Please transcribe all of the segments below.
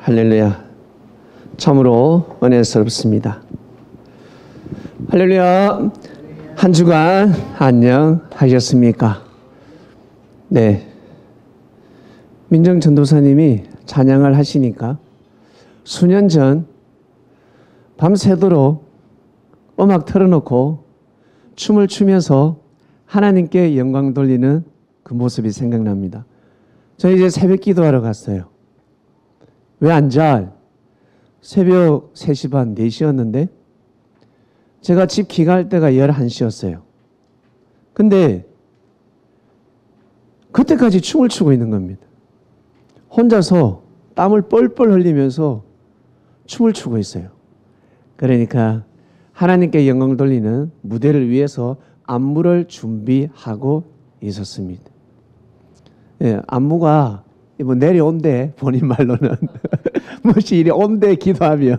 할렐루야. 참으로 은혜스럽습니다. 할렐루야. 한 주간 안녕하셨습니까? 네. 민정 전도사님이 찬양을 하시니까 수년 전 밤새도록 음악 틀어놓고 춤을 추면서 하나님께 영광 돌리는 그 모습이 생각납니다. 저 이제 새벽 기도하러 갔어요. 왜 안 자? 새벽 3시 반, 4시였는데 제가 집 귀가할 때가 11시였어요. 근데 그때까지 춤을 추고 있는 겁니다. 혼자서 땀을 뻘뻘 흘리면서 춤을 추고 있어요. 그러니까 하나님께 영광 돌리는 무대를 위해서 안무를 준비하고 있었습니다. 예, 안무가 뭐 내려온대, 본인 말로는. 뭐시 이리 온대 기도하면.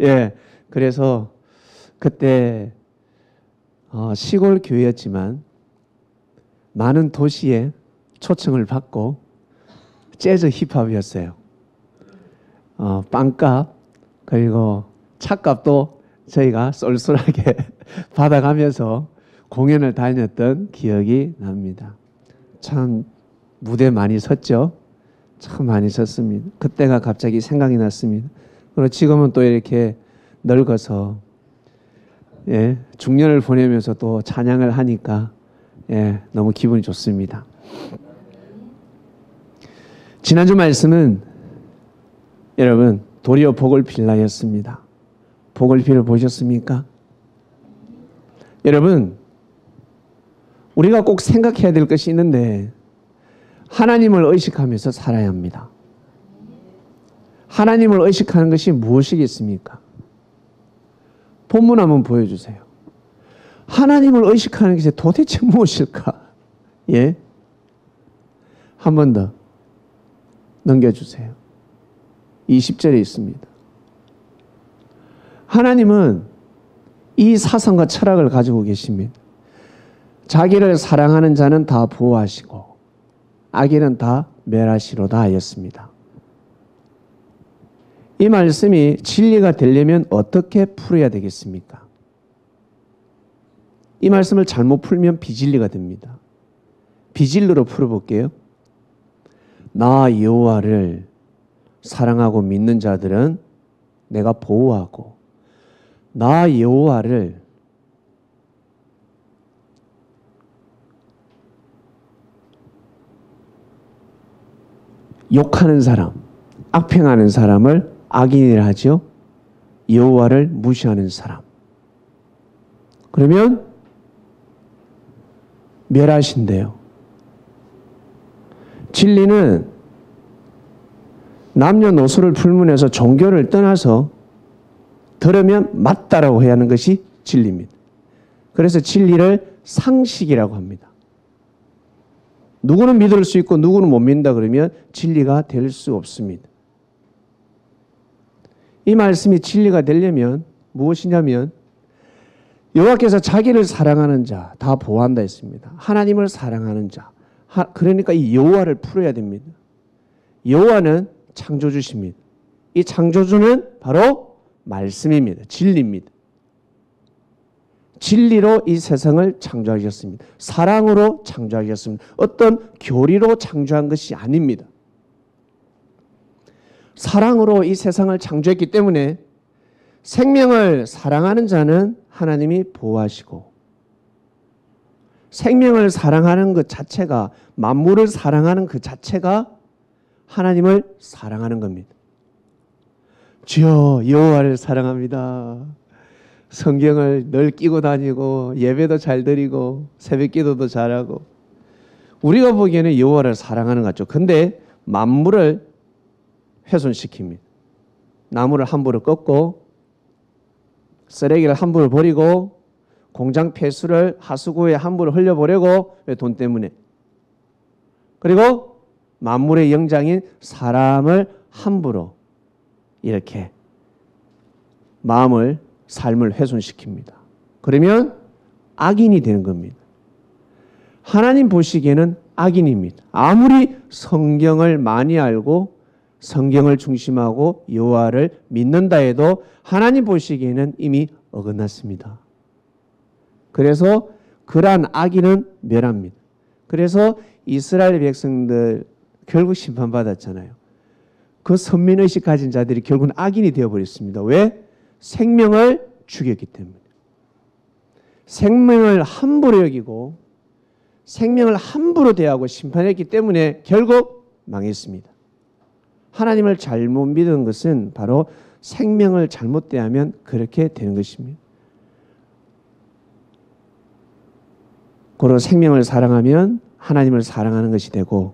예, 그래서 그때 시골 교회였지만 많은 도시에 초청을 받고 재즈 힙합이었어요. 빵값 그리고 차값도 저희가 쏠쏠하게 받아가면서 공연을 다녔던 기억이 납니다. 참 무대 많이 섰죠. 참 많이 섰습니다. 그때가 갑자기 생각이 났습니다. 그리고 지금은 또 이렇게 늙어서 중년을 보내면서 또 찬양을 하니까 너무 기분이 좋습니다. 지난주 말씀은 여러분 도리어 복을 빌라였습니다. 복을 빌어 보셨습니까? 여러분 우리가 꼭 생각해야 될 것이 있는데 하나님을 의식하면서 살아야 합니다. 하나님을 의식하는 것이 무엇이겠습니까? 본문 한번 보여주세요. 하나님을 의식하는 것이 도대체 무엇일까? 예? 한 번 더 넘겨주세요. 20절에 있습니다. 하나님은 이 사상과 철학을 가지고 계십니다. 자기를 사랑하는 자는 다 보호하시고 악인은 다 멸하시로다 하였습니다. 이 말씀이 진리가 되려면 어떻게 풀어야 되겠습니까? 이 말씀을 잘못 풀면 비진리가 됩니다. 비진리로 풀어볼게요. 나 여호와를 사랑하고 믿는 자들은 내가 보호하고 나 여호와를 욕하는 사람, 악평하는 사람을 악인이라 하죠. 여호와를 무시하는 사람. 그러면 멸하신대요. 진리는 남녀노소를 불문해서 종교를 떠나서 들으면 맞다라고 해야 하는 것이 진리입니다. 그래서 진리를 상식이라고 합니다. 누구는 믿을 수 있고 누구는 못 믿는다 그러면 진리가 될 수 없습니다. 이 말씀이 진리가 되려면 무엇이냐면 여호와께서 자기를 사랑하는 자 다 보호한다 했습니다. 하나님을 사랑하는 자. 그러니까 이 여호와를 풀어야 됩니다. 여호와는 창조주십니다. 이 창조주는 바로 말씀입니다. 진리입니다. 진리로 이 세상을 창조하셨습니다. 사랑으로 창조하셨습니다. 어떤 교리로 창조한 것이 아닙니다. 사랑으로 이 세상을 창조했기 때문에 생명을 사랑하는 자는 하나님이 보호하시고 생명을 사랑하는 것 자체가 만물을 사랑하는 그 자체가 하나님을 사랑하는 겁니다. 주여 여호와를 사랑합니다. 성경을 늘 끼고 다니고 예배도 잘 드리고 새벽 기도도 잘하고 우리가 보기에는 여호와를 사랑하는 것 같죠. 근데 만물을 훼손시킵니다. 나무를 함부로 꺾고 쓰레기를 함부로 버리고 공장 폐수를 하수구에 함부로 흘려보내고 왜 돈 때문에 그리고 만물의 영장인 사람을 함부로 이렇게 마음을 삶을 훼손시킵니다. 그러면 악인이 되는 겁니다. 하나님 보시기에는 악인입니다. 아무리 성경을 많이 알고 성경을 중심하고 여호와를 믿는다 해도 하나님 보시기에는 이미 어긋났습니다. 그래서 그러한 악인은 멸합니다. 그래서 이스라엘 백성들 결국 심판받았잖아요. 그 선민의식 가진 자들이 결국은 악인이 되어버렸습니다. 왜? 생명을 죽였기 때문에. 생명을 함부로 여기고 생명을 함부로 대하고 심판했기 때문에 결국 망했습니다. 하나님을 잘못 믿은 것은 바로 생명을 잘못 대하면 그렇게 되는 것입니다. 그리고 생명을 사랑하면 하나님을 사랑하는 것이 되고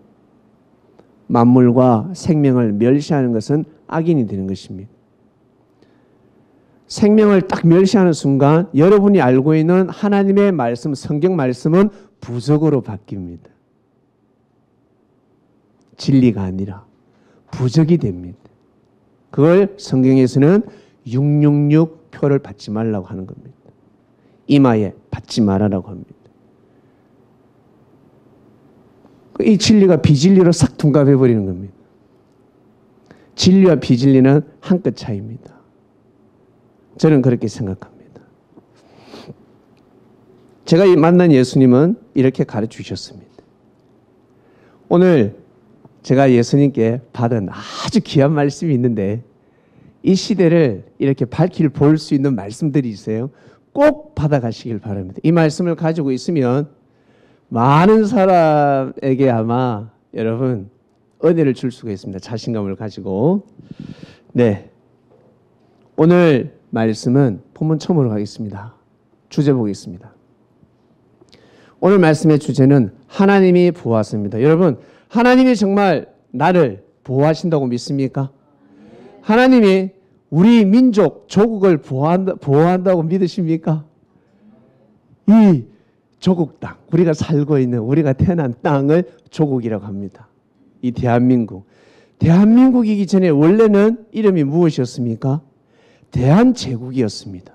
만물과 생명을 멸시하는 것은 악인이 되는 것입니다. 생명을 딱 멸시하는 순간 여러분이 알고 있는 하나님의 말씀, 성경 말씀은 부적으로 바뀝니다. 진리가 아니라 부적이 됩니다. 그걸 성경에서는 666 표를 받지 말라고 하는 겁니다. 이마에 받지 말아라고 합니다. 이 진리가 비진리로 싹 둔갑해 버리는 겁니다. 진리와 비진리는 한 끗 차이입니다. 저는 그렇게 생각합니다. 제가 만난 예수님은 이렇게 가르쳐 주셨습니다. 오늘 제가 예수님께 받은 아주 귀한 말씀이 있는데 이 시대를 이렇게 밝힐 볼 수 있는 말씀들이 있어요. 꼭 받아가시길 바랍니다. 이 말씀을 가지고 있으면 많은 사람에게 아마 여러분 은혜를 줄 수가 있습니다. 자신감을 가지고. 네, 오늘 말씀은 본문 처음으로 가겠습니다. 주제 보겠습니다. 오늘 말씀의 주제는 하나님이 보호하십니다. 여러분, 하나님이 정말 나를 보호하신다고 믿습니까? 하나님이 우리 민족, 조국을 보호한다고 믿으십니까? 이 조국 땅, 우리가 살고 있는, 우리가 태어난 땅을 조국이라고 합니다. 이 대한민국. 대한민국이기 전에 원래는 이름이 무엇이었습니까? 대한제국이었습니다.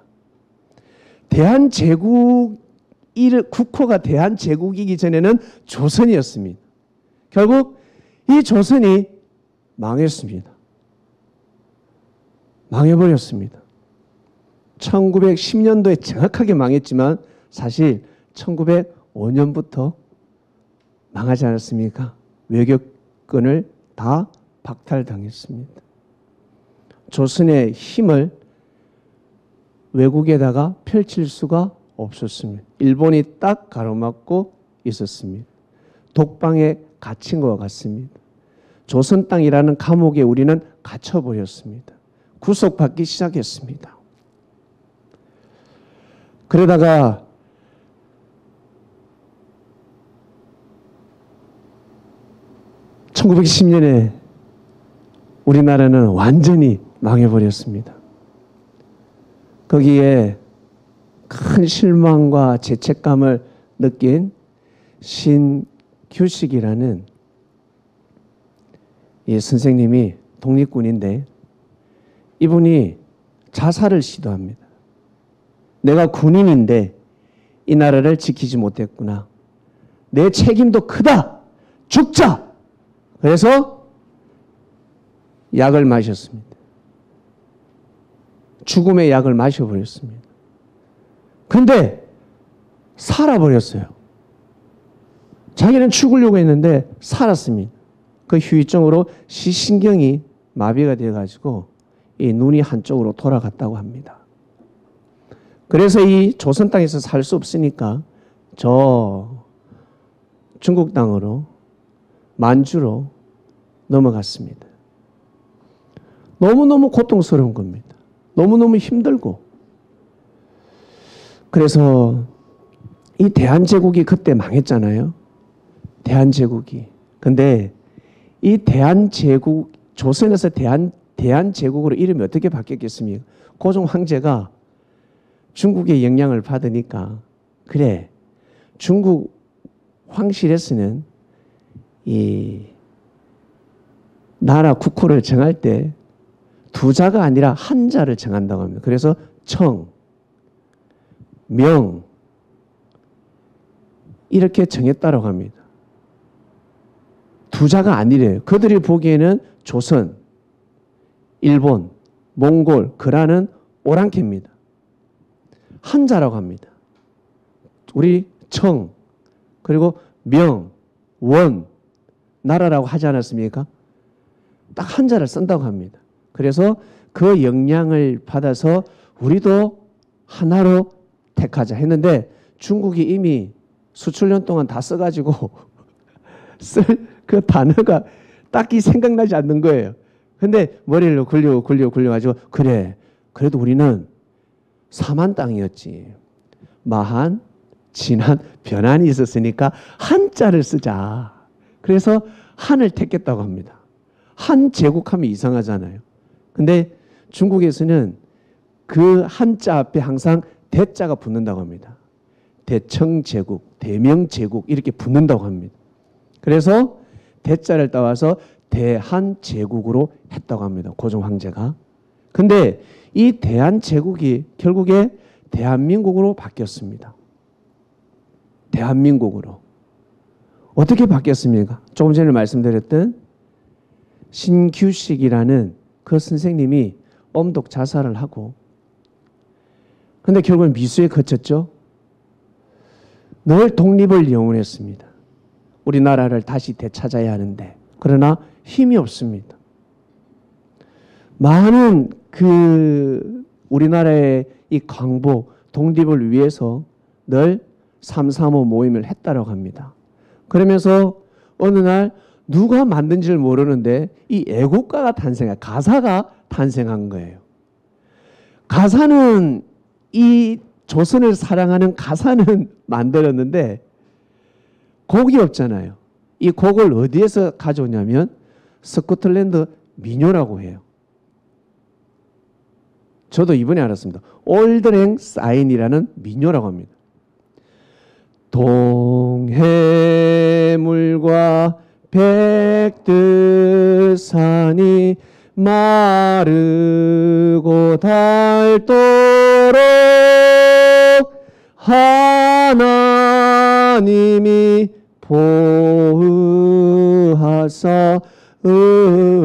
대한제국, 국호가 대한제국이기 전에는 조선이었습니다. 결국 이 조선이 망했습니다. 망해버렸습니다. 1910년도에 정확하게 망했지만 사실 1905년부터 망하지 않았습니까? 외교권을 다 박탈당했습니다. 조선의 힘을 외국에다가 펼칠 수가 없었습니다. 일본이 딱 가로막고 있었습니다. 독방에 갇힌 것 같습니다. 조선 땅이라는 감옥에 우리는 갇혀버렸습니다. 구속받기 시작했습니다. 그러다가 1910년에 우리나라는 완전히 망해버렸습니다. 거기에 큰 실망과 죄책감을 느낀 신규식이라는 이 선생님이 독립군인데 이분이 자살을 시도합니다. 내가 군인인데 이 나라를 지키지 못했구나. 내 책임도 크다. 죽자. 그래서 약을 마셨습니다. 죽음의 약을 마셔버렸습니다. 근데 살아버렸어요. 자기는 죽으려고 했는데 살았습니다. 그 후유증으로 시신경이 마비가 되어가지고 이 눈이 한쪽으로 돌아갔다고 합니다. 그래서 이 조선 땅에서 살 수 없으니까 저 중국 땅으로 만주로 넘어갔습니다. 너무너무 고통스러운 겁니다. 너무너무 힘들고. 그래서 이 대한제국이 그때 망했잖아요. 대한제국이. 근데 이 대한제국, 조선에서 대한제국으로 이름이 어떻게 바뀌었겠습니까? 고종 황제가 중국의 영향을 받으니까 그래, 중국 황실에서는 이 나라 국호를 정할 때 두 자가 아니라 한 자를 정한다고 합니다. 그래서 청, 명 이렇게 정했다고 합니다. 두 자가 아니래요. 그들이 보기에는 조선, 일본, 몽골, 거란은 오랑캐입니다. 한자라고 합니다. 우리 청, 그리고 명, 원, 나라라고 하지 않았습니까? 딱 한자를 쓴다고 합니다. 그래서 그 영향을 받아서 우리도 하나로 택하자 했는데 중국이 이미 수천 년 동안 다 써가지고 쓸 그 단어가 딱히 생각나지 않는 거예요. 근데 머리를 굴려가지고 그래, 그래도 우리는 삼한 땅이었지. 마한, 진한, 변한이 있었으니까 한자를 쓰자. 그래서 한을 택했다고 합니다. 한 제국하면 이상하잖아요. 근데 중국에서는 그 한자 앞에 항상 대자가 붙는다고 합니다. 대청제국, 대명제국 이렇게 붙는다고 합니다. 그래서 대자를 따와서 대한제국으로 했다고 합니다. 고종 황제가. 근데 이 대한제국이 결국에 대한민국으로 바뀌었습니다. 대한민국으로. 어떻게 바뀌었습니까? 조금 전에 말씀드렸던 신규식이라는 그 선생님이 엄독 자살을 하고 근데 결국은 미수에 그쳤죠. 늘 독립을 영원했습니다. 우리나라를 다시 되찾아야 하는데 그러나 힘이 없습니다. 많은 우리나라의 이 광복, 독립을 위해서 늘 335 모임을 했다라고 합니다. 그러면서 어느 날 누가 만든지를 모르는데 이 애국가가 가사가 탄생한 거예요. 가사는 이 조선을 사랑하는 가사는 만들었는데 곡이 없잖아요. 이 곡을 어디에서 가져오냐면 스코틀랜드 민요라고 해요. 저도 이번에 알았습니다. 올드랭 사인이라는 민요라고 합니다. 동해물과 백두산이 마르고 닳도록 하나님이 보호하사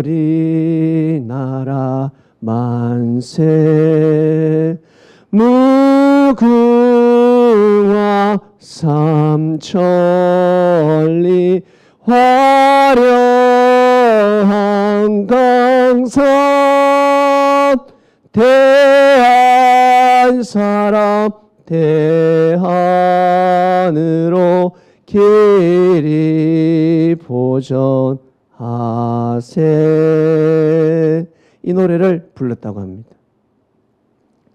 우리나라 만세 무궁화 삼천리 화려한 강산 대한 사람 대한으로 길이 보전하세 이 노래를 불렀다고 합니다.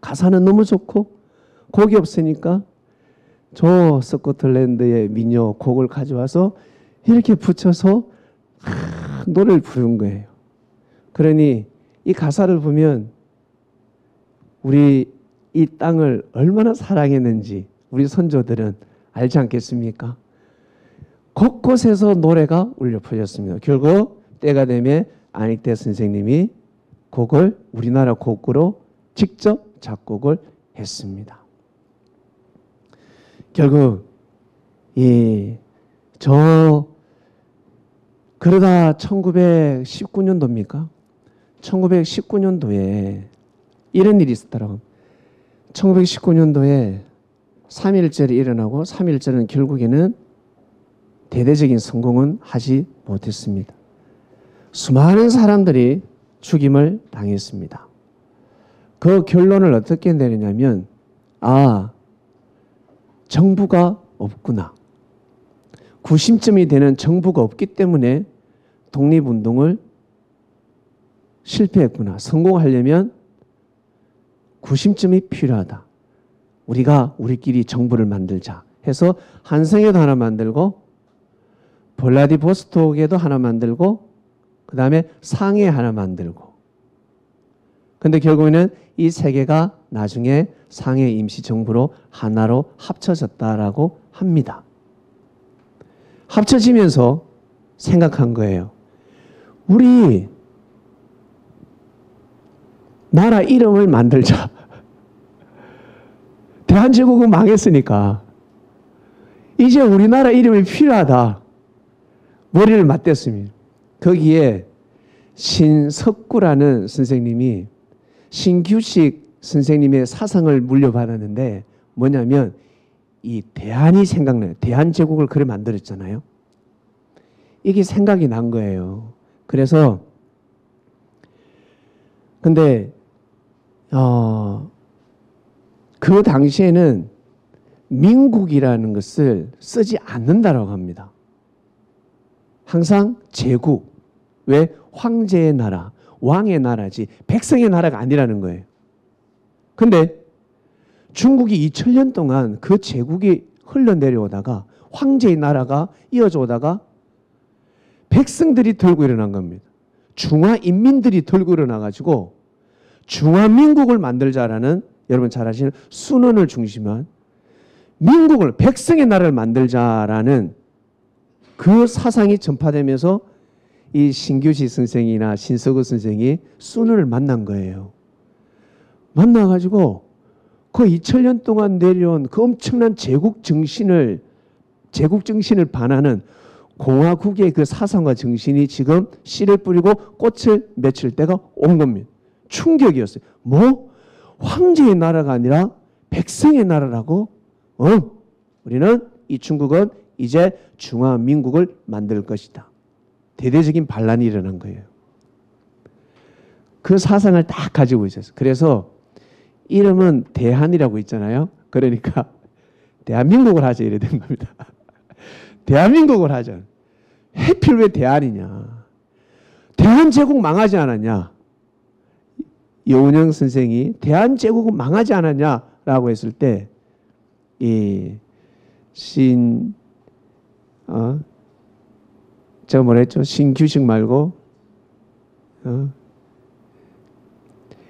가사는 너무 좋고 곡이 없으니까 저 스코틀랜드의 민요 곡을 가져와서 이렇게 붙여서 노래를 부른 거예요. 그러니 이 가사를 보면 우리 이 땅을 얼마나 사랑했는지 우리 선조들은 알지 않겠습니까? 곳곳에서 노래가 울려 퍼졌습니다. 결국 때가 되면 안익대 선생님이 곡을 우리나라 곡으로 직접 작곡을 했습니다. 결국 그러다 1919년도입니까? 1919년도에 이런 일이 있었더라고요. 1919년도에 3.1절이 일어나고 3.1절은 결국에는 대대적인 성공은 하지 못했습니다. 수많은 사람들이 죽임을 당했습니다. 그 결론을 어떻게 내리냐면 정부가 없구나. 구심점이 되는 정부가 없기 때문에 독립운동을 실패했구나. 성공하려면 구심점이 필요하다. 우리가 우리끼리 정부를 만들자 해서 한성에도 하나 만들고 블라디보스톡에도 하나 만들고 그 다음에 상해에 하나 만들고 근데 결국에는 이 세 개가 나중에 상해 임시정부로 하나로 합쳐졌다라고 합니다. 합쳐지면서 생각한 거예요. 우리 나라 이름을 만들자. 대한제국은 망했으니까 이제 우리나라 이름이 필요하다. 머리를 맞댔습니다. 거기에 신석구라는 선생님이 신규식 선생님의 사상을 물려받았는데 뭐냐면 이 대한이 생각나요. 대한제국을 그래 만들었잖아요. 이게 생각이 난 거예요. 그래서 근데 그 당시에는 민국이라는 것을 쓰지 않는다라고 합니다. 항상 제국, 왜 황제의 나라, 왕의 나라지 백성의 나라가 아니라는 거예요. 근데 중국이 2000년 동안 그 제국이 흘러내려오다가 황제의 나라가 이어져 오다가 백성들이 들고 일어난 겁니다. 중화인민들이 들고 일어나가지고 중화민국을 만들자라는, 여러분 잘 아시는 순원을 중심한 민국을, 백성의 나라를 만들자라는 그 사상이 전파되면서 이 신규식 선생이나 신석구 선생이 순원을 만난 거예요. 만나가지고 그 2000년 동안 내려온 그 엄청난 제국 정신을 반하는 공화국의 그 사상과 정신이 지금 씨를 뿌리고 꽃을 맺힐 때가 온 겁니다. 충격이었어요. 뭐? 황제의 나라가 아니라 백성의 나라라고? 우리는 이 중국은 이제 중화민국을 만들 것이다. 대대적인 반란이 일어난 거예요. 그 사상을 딱 가지고 있었어요. 그래서 이름은 대한이라고 있잖아요. 그러니까 대한민국을 하자 이래 된 겁니다. 대한민국을 하자. 해필 왜 대한이냐. 대한제국 망하지 않았냐. 여운형 선생이 대한제국은 망하지 않았냐라고 했을 때 제가 뭐라 했죠? 신규식 말고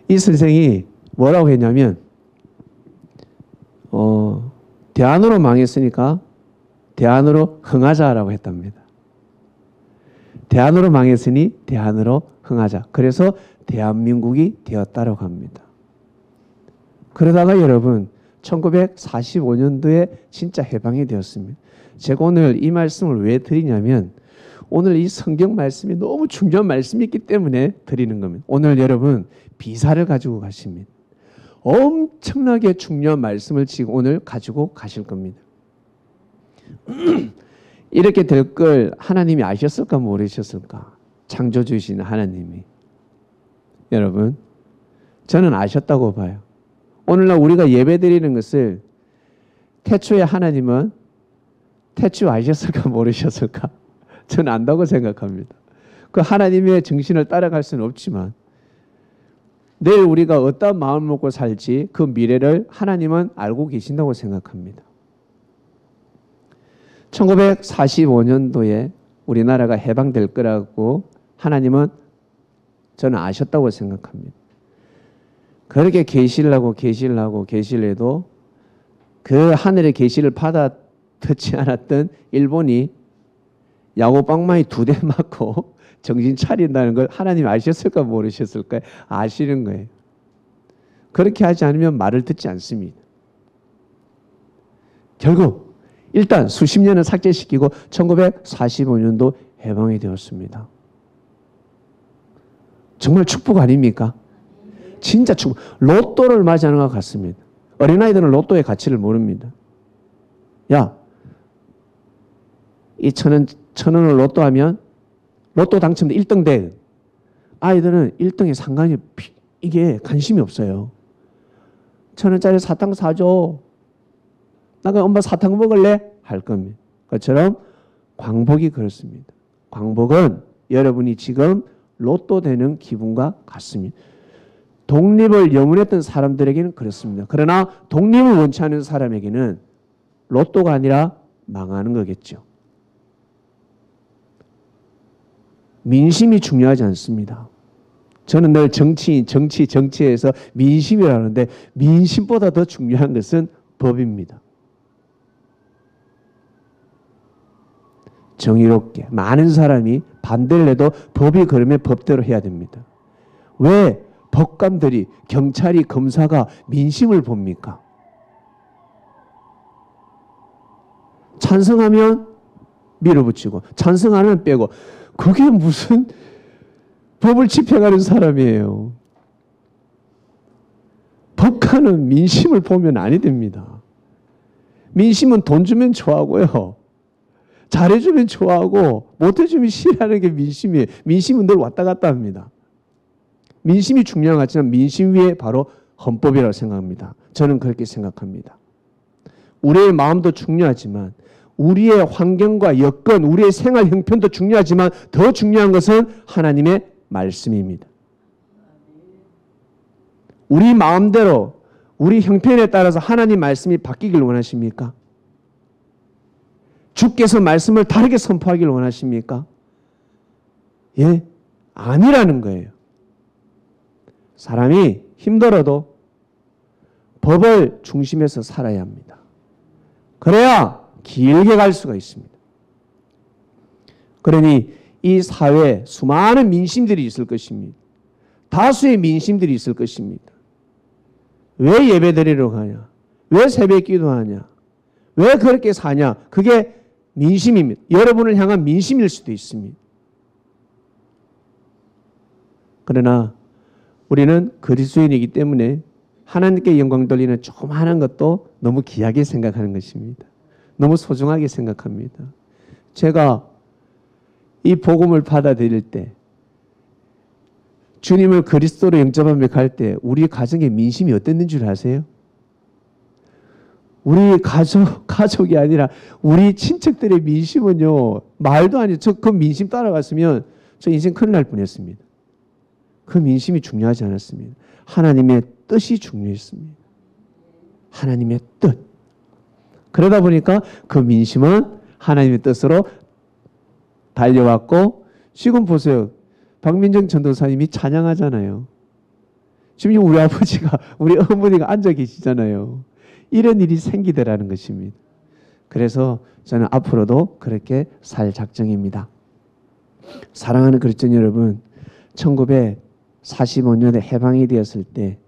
이 선생이 뭐라고 했냐면 대안으로 망했으니까 대안으로 흥하자라고 했답니다. 대안으로 망했으니 대안으로 흥하자. 그래서 대한민국이 되었다라고 합니다. 그러다가 여러분 1945년도에 진짜 해방이 되었습니다. 제가 오늘 이 말씀을 왜 드리냐면 오늘 이 성경 말씀이 너무 중요한 말씀이 있기 때문에 드리는 겁니다. 오늘 여러분 비사를 가지고 가십니다. 엄청나게 중요한 말씀을 지금 오늘 가지고 가실 겁니다. 이렇게 될 걸 하나님이 아셨을까 모르셨을까? 창조주이신 하나님이. 여러분 저는 아셨다고 봐요. 오늘날 우리가 예배드리는 것을 태초에 하나님은 태초 아셨을까 모르셨을까? 저는 안다고 생각합니다. 그 하나님의 정신을 따라갈 수는 없지만 내일 우리가 어떤 마음을 먹고 살지 그 미래를 하나님은 알고 계신다고 생각합니다. 1945년도에 우리나라가 해방될 거라고 하나님은 저는 아셨다고 생각합니다. 그렇게 계시를 하고 해도 그 하늘의 계시를 받아 듣지 않았던 일본이 야구방망이 2대 맞고 정신 차린다는 걸 하나님 아셨을까 모르셨을까? 아시는 거예요. 그렇게 하지 않으면 말을 듣지 않습니다. 결국 일단 수십 년을 삭제시키고 1945년도 해방이 되었습니다. 정말 축복 아닙니까? 진짜 축복. 로또를 맞이하는 것 같습니다. 어린아이들은 로또의 가치를 모릅니다. 야, 이 천 원을 로또 하면 로또 당첨돼 1등 돼. 아이들은 1등에 상관이 이게 관심이 없어요. 1000원짜리 사탕 사줘. 나 그럼 엄마 사탕 먹을래? 할 겁니다. 그것처럼 광복이 그렇습니다. 광복은 여러분이 지금 로또 되는 기분과 같습니다. 독립을 염원했던 사람들에게는 그렇습니다. 그러나 독립을 원치 않는 사람에게는 로또가 아니라 망하는 거겠죠. 민심이 중요하지 않습니다. 저는 늘 정치에서 민심이라고 하는데 민심보다 더 중요한 것은 법입니다. 정의롭게 많은 사람이 반대를 해도 법이 그러면 법대로 해야 됩니다. 왜 법관들이, 경찰이, 검사가 민심을 봅니까? 찬성하면 밀어붙이고 찬성 안 하면 빼고 그게 무슨 법을 집행하는 사람이에요. 법관은 민심을 보면 아니 됩니다. 민심은 돈 주면 좋아하고요. 잘해주면 좋아하고 못해주면 싫어하는 게 민심이에요. 민심은 늘 왔다 갔다 합니다. 민심이 중요한 것 같지만 민심 위에 바로 헌법이라고 생각합니다. 저는 그렇게 생각합니다. 우리의 마음도 중요하지만 우리의 환경과 여건, 우리의 생활 형편도 중요하지만 더 중요한 것은 하나님의 말씀입니다. 우리 마음대로 우리 형편에 따라서 하나님 말씀이 바뀌길 원하십니까? 주께서 말씀을 다르게 선포하기를 원하십니까? 예? 아니라는 거예요. 사람이 힘들어도 법을 중심에서 살아야 합니다. 그래야 길게 갈 수가 있습니다. 그러니 이 사회에 수많은 민심들이 있을 것입니다. 다수의 민심들이 있을 것입니다. 왜 예배드리러 가냐? 왜 새벽 기도하냐? 왜 그렇게 사냐? 그게 민심입니다. 여러분을 향한 민심일 수도 있습니다. 그러나 우리는 그리스도인이기 때문에 하나님께 영광 돌리는 조그마한 것도 너무 귀하게 생각하는 것입니다. 너무 소중하게 생각합니다. 제가 이 복음을 받아들일 때 주님을 그리스도로 영접하며 갈 때 우리 가정의 민심이 어땠는 줄 아세요? 우리 가족이 아니라 우리 친척들의 민심은요, 말도 아니에요. 저 그 민심 따라갔으면 저 인생 큰일 날 뻔했습니다. 그 민심이 중요하지 않았습니다. 하나님의 뜻이 중요했습니다. 하나님의 뜻. 그러다 보니까 그 민심은 하나님의 뜻으로 달려왔고, 지금 보세요. 박민정 전도사님이 찬양하잖아요. 지금 우리 아버지가, 우리 어머니가 앉아 계시잖아요. 이런 일이 생기더라는 것입니다. 그래서 저는 앞으로도 그렇게 살 작정입니다. 사랑하는 그리스도인 여러분, 1945년에 해방이 되었을 때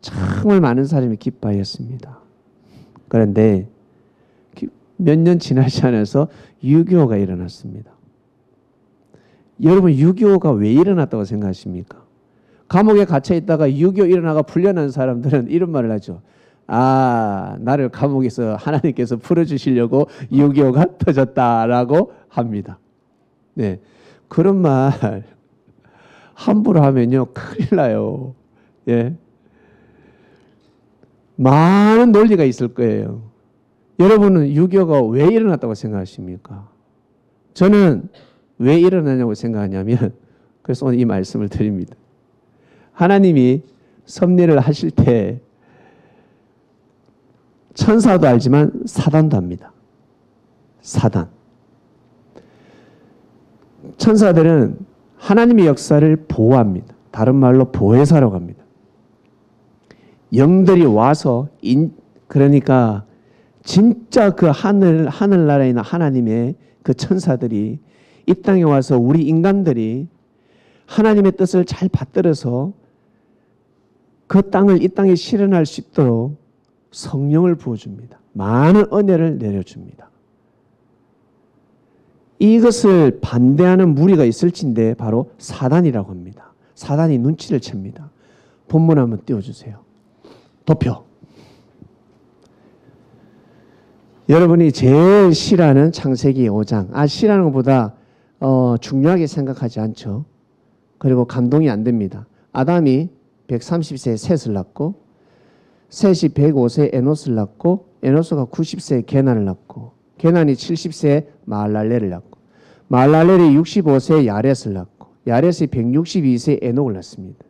정말 많은 사람이 기뻐하였습니다. 그런데 몇 년 지나지 않아서 6.25가 일어났습니다. 여러분, 6.25가 왜 일어났다고 생각하십니까? 감옥에 갇혀 있다가 6.25 일어나가 풀려난 사람들은 이런 말을 하죠. 아, 나를 감옥에서 하나님께서 풀어주시려고 6.25가 터졌다라고 합니다. 네, 그런 말 함부로 하면요 큰일 나요. 예, 많은 논리가 있을 거예요. 여러분은 6.25가 왜 일어났다고 생각하십니까? 저는 왜 일어나냐고 생각하냐면, 그래서 오늘 이 말씀을 드립니다. 하나님이 섭리를 하실 때 천사도 알지만 사단도 압니다. 사단. 천사들은 하나님의 역사를 보호합니다. 다른 말로 보혜사라고 합니다. 영들이 와서 그러니까 진짜 그 하늘나라에 있는 하나님의 그 천사들이 이 땅에 와서 우리 인간들이 하나님의 뜻을 잘 받들어서 그 땅을 이 땅에 실현할 수 있도록 성령을 부어줍니다. 많은 은혜를 내려줍니다. 이것을 반대하는 무리가 있을진데 바로 사단이라고 합니다. 사단이 눈치를 챕니다. 본문 한번 띄워주세요. 도표. 여러분이 제일 싫어하는 창세기 5장. 싫어하는 것보다 중요하게 생각하지 않죠. 그리고 감동이 안 됩니다. 아담이 130세에 셋을 낳고, 셋이 105세에 에노스를 낳고, 에노스가 90세에 게난을 낳고, 게난이 70세에 마할랄렐을 낳고, 마할랄렐이 65세에 야렛을 낳고, 야렛이 162세에 에녹을 낳습니다.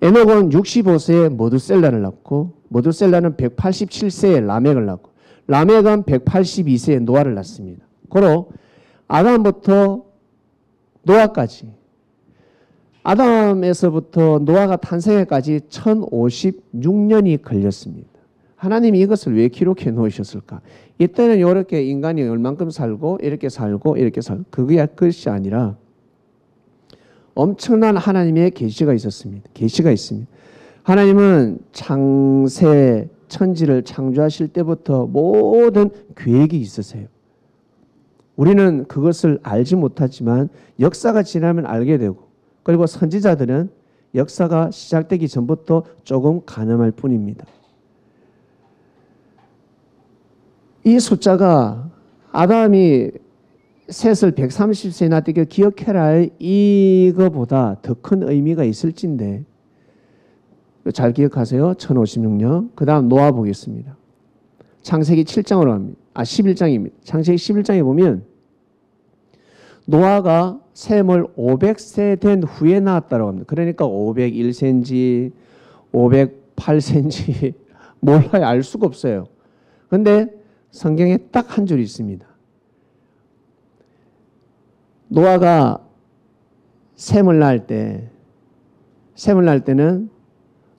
에녹은 65세에 모두셀라를 낳고, 모두셀라는 187세에 라멕을 낳고, 라멕은 182세에 노아를 낳습니다. 고로 아담부터 노아까지, 아담에서부터 노아가 탄생에까지 1056년이 걸렸습니다. 하나님이 이것을 왜 기록해 놓으셨을까? 이때는 이렇게 인간이 얼만큼 살고 이렇게 살고 이렇게 살고, 그게 것이 아니라 엄청난 하나님의 계시가 있었습니다. 계시가 있습니다. 하나님은 창세 천지를 창조하실 때부터 모든 계획이 있으세요. 우리는 그것을 알지 못하지만 역사가 지나면 알게 되고, 그리고 선지자들은 역사가 시작되기 전부터 조금 가늠할 뿐입니다. 이 숫자가 아담이 셋을 130세에 낳았다고 기억해라 이거보다 더 큰 의미가 있을진데 잘 기억하세요. 1056년. 그 다음 노아 보겠습니다. 창세기 7장으로 합니다. 11장입니다. 창세기 11장에 보면 노아가 셈을 500세 된 후에 낳았다고 합니다. 그러니까 501세인지 508세인지 몰라요. 알 수가 없어요. 그런데 성경에 딱 한 줄이 있습니다. 노아가 셈을 낳을 때는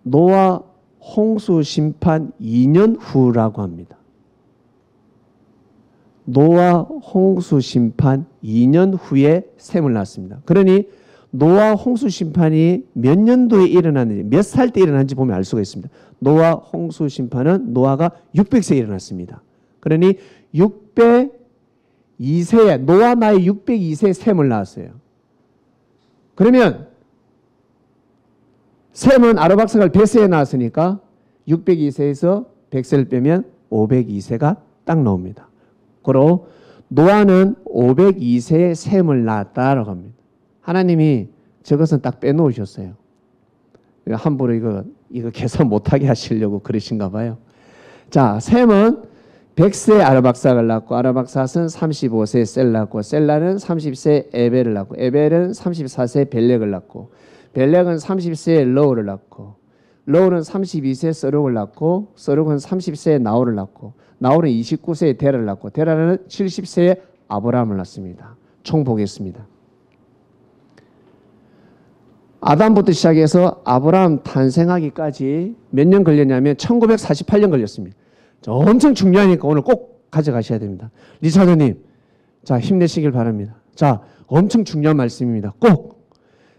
노아 홍수 심판 2년 후라고 합니다. 노아 홍수 심판 2년 후에 셈을 낳았습니다. 그러니 노아 홍수 심판이 몇 년도에 일어났는지, 몇 살 때 일어났는지 보면 알 수가 있습니다. 노아 홍수 심판은 노아가 600세에 일어났습니다. 그러니 602세에 노아 나이 602세에 셈을 낳았어요. 그러면 셈은 아르박사가 100세에 낳았으니까 602세에서 100세를 빼면 502세가 딱 나옵니다. 그리고 노아는 502세에 셈을 낳았다라고 합니다. 하나님이 저것은 딱 빼놓으셨어요. 함부로 이거 계산 못하게 하시려고 그러신가 봐요. 자, 셈은 100세 아르박삭을 낳고 아르박삭은 35세 셀 낳고 셀라는 30세 에벨을 낳고 에벨은 34세 벨렉을 낳고 벨렉은 30세 러우를 낳고 러우는 32세 서룩을 낳고 서룩은 30세 나홀을 낳고 나홀은 29세에 데라를 낳고 데라는 70세에 아브라함을 낳습니다. 총 보겠습니다. 아담부터 시작해서 아브라함 탄생하기까지 몇 년 걸렸냐면 1948년 걸렸습니다. 엄청 중요하니까 오늘 꼭 가져가셔야 됩니다. 리차드님, 자, 힘내시길 바랍니다. 자, 엄청 중요한 말씀입니다. 꼭.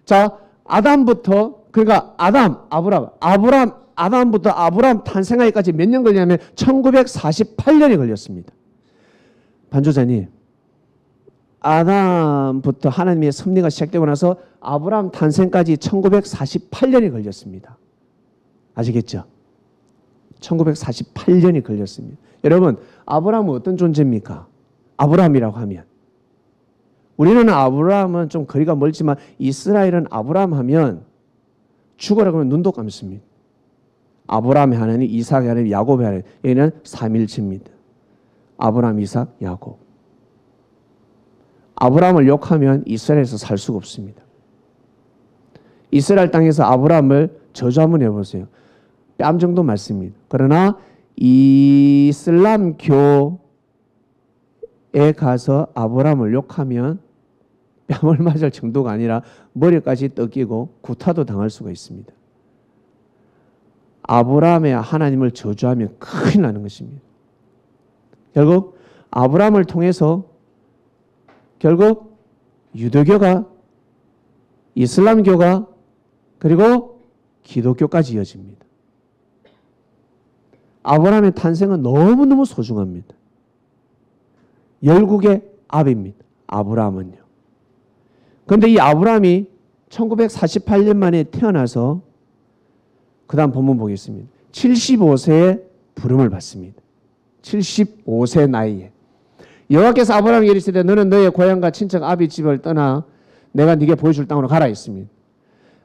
자, 아담부터, 그러니까 아담부터 아브라함 탄생하기까지 몇 년 걸리냐면 1948년이 걸렸습니다. 반주자님, 아담부터 하나님의 섭리가 시작되고 나서 아브라함 탄생까지 1948년이 걸렸습니다. 아시겠죠? 1948년이 걸렸습니다. 여러분, 아브라함은 어떤 존재입니까? 아브라함이라고 하면 우리는 아브라함은 좀 거리가 멀지만 이스라엘은 아브라함 하면 죽어라고 하면 눈도 감습니다. 아브라함의 하나님, 이삭의 하나님, 야곱의 하나님. 여기는 삼일체입니다. 아브라함, 이삭, 야곱. 아브라함을 욕하면 이스라엘에서 살 수가 없습니다. 이스라엘 땅에서 아브라함을 저주 한번 해보세요. 뺨 정도 맞습니다. 그러나 이슬람교에 가서 아브라함을 욕하면 뺨을 맞을 정도가 아니라 머리까지 뜯기고 구타도 당할 수가 있습니다. 아브라함의 하나님을 저주하면 큰일 나는 것입니다. 결국 아브라함을 통해서 결국 유대교가, 이슬람교가, 그리고 기독교까지 이어집니다. 아브라함의 탄생은 너무너무 소중합니다. 열국의 아비입니다. 아브라함은요. 그런데 이 아브라함이 1948년 만에 태어나서 그 다음 본문 보겠습니다. 75세에 부름을 받습니다. 75세 나이에. 여호와께서 아브라함에게 이르시되 너는 너의 고향과 친척 아비 집을 떠나 내가 네게 보여줄 땅으로 가라 했습니다.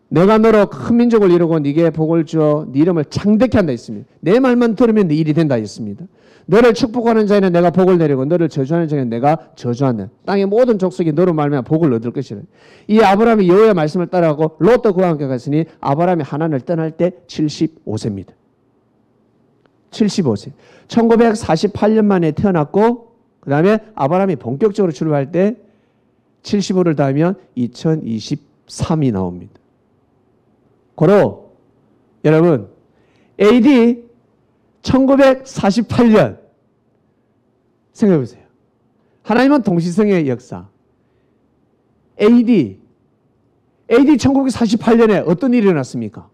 내가 너로 큰 민족을 이루고 네게 복을 주어 네 이름을 창대케 한다 했습니다. 내 말만 들으면 네 일이 된다 했습니다. 너를 축복하는 자에는 내가 복을 내리고 너를 저주하는 자에는 내가 저주한다. 땅의 모든 족속이 너로 말미암아 복을 얻을 것이라. 이 아브라함이 여호와의 말씀을 따라가고 롯도 그와 함께 갔으니 아브라함이 하나님을 떠날 때 75세입니다. 75세. 1948년 만에 태어났고 그 다음에 아브라함이 본격적으로 출발할 때 75를 더하면 2023이 나옵니다. 고로 여러분 AD 1948년 생각해 보세요. 하나님은 동시성의 역사. AD 1948년에 어떤 일이 일어났습니까?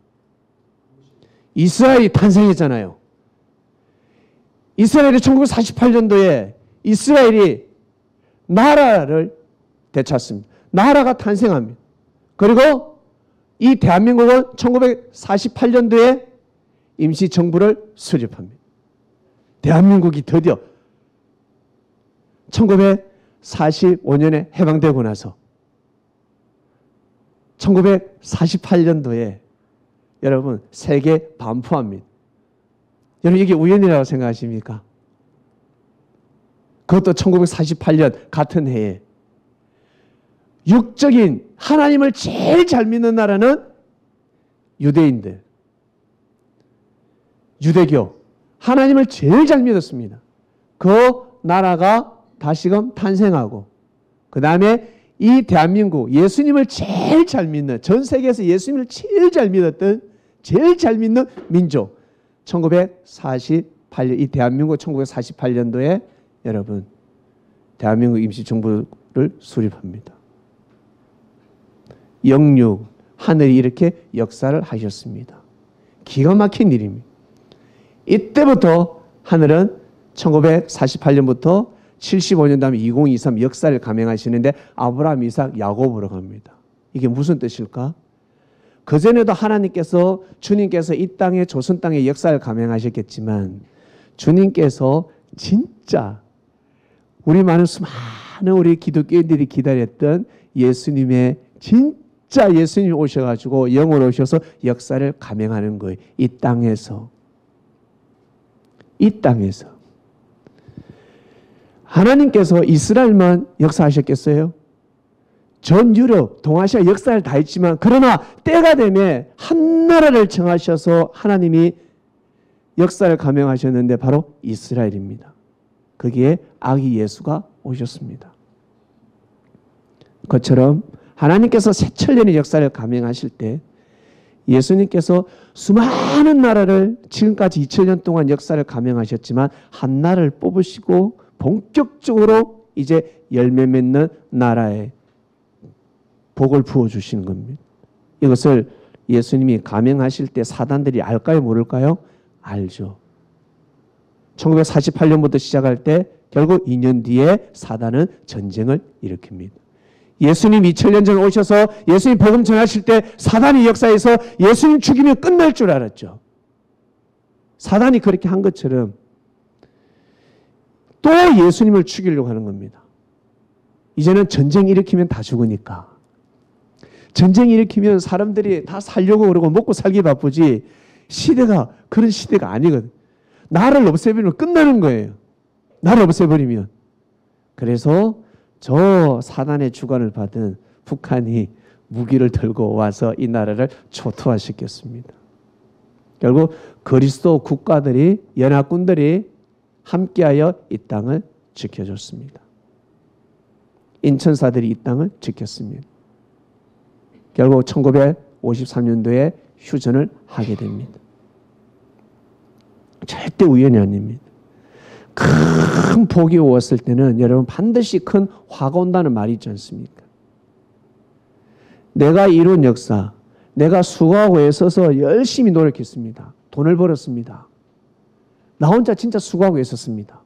이스라엘이 탄생했잖아요. 이스라엘이 1948년도에 이스라엘이 나라를 되찾습니다. 나라가 탄생합니다. 그리고 이 대한민국은 1948년도에 임시정부를 수립합니다. 대한민국이 드디어 1945년에 해방되고 나서 1948년도에 여러분 세계 반포합니다. 여러분 이게 우연이라고 생각하십니까? 그것도 1948년 같은 해에 육적인 하나님을 제일 잘 믿는 나라는 유대인들, 유대교, 하나님을 제일 잘 믿었습니다. 그 나라가 다시금 탄생하고 그 다음에 이 대한민국 예수님을 제일 잘 믿는, 전 세계에서 예수님을 제일 잘 믿었던, 제일 잘 믿는 민족 1948년, 이 대한민국 1948년도에 여러분 대한민국 임시정부를 수립합니다. 영육, 하늘이 이렇게 역사를 하셨습니다. 기가 막힌 일입니다. 이때부터 하늘은 1948년부터 75년 다음에 2023 역사를 감행하시는데 아브라함, 이삭, 야곱으로 갑니다. 이게 무슨 뜻일까? 그전에도 하나님께서, 주님께서 이 땅에, 조선 땅에 역사를 감행하셨겠지만 주님께서 진짜 우리 수많은 우리 기독교인들이 기다렸던 예수님의 진짜 예수님이 오셔가지고 영으로 오셔서 역사를 감행하는 거예요. 이 땅에서. 이 땅에서. 하나님께서 이스라엘만 역사하셨겠어요? 전 유럽, 동아시아 역사를 다 했지만 그러나 때가 되면 한 나라를 정하셔서 하나님이 역사를 감행하셨는데 바로 이스라엘입니다. 거기에 아기 예수가 오셨습니다. 그처럼 하나님께서 새천년의 역사를 감행하실 때 예수님께서 수많은 나라를 지금까지 2000년 동안 역사를 감행하셨지만 한 나라를 뽑으시고 본격적으로 이제 열매 맺는 나라에 복을 부어주시는 겁니다. 이것을 예수님이 감행하실 때 사단들이 알까요? 모를까요? 알죠. 1948년부터 시작할 때 결국 2년 뒤에 사단은 전쟁을 일으킵니다. 예수님 2000년 전에 오셔서 예수님 복음 전하실 때 사단이 역사에서 예수님 죽이면 끝날 줄 알았죠. 사단이 그렇게 한 것처럼 또 예수님을 죽이려고 하는 겁니다. 이제는 전쟁 일으키면 다 죽으니까. 전쟁 일으키면 사람들이 다 살려고 그러고 먹고 살기 바쁘지 시대가 그런 시대가 아니거든. 나를 없애버리면 끝나는 거예요. 나를 없애버리면. 그래서 저 사단의 주관을 받은 북한이 무기를 들고 와서 이 나라를 초토화시켰습니다. 결국 그리스도 국가들이, 연합군들이 함께하여 이 땅을 지켜줬습니다. 인천사들이 이 땅을 지켰습니다. 결국 1953년도에 휴전을 하게 됩니다. 절대 우연이 아닙니다. 큰 복이 왔을 때는 여러분 반드시 큰 화가 온다는 말이 있지 않습니까? 내가 이룬 역사, 내가 수고하고 애써서 열심히 노력했습니다. 돈을 벌었습니다. 나 혼자 진짜 수고하고 애썼습니다.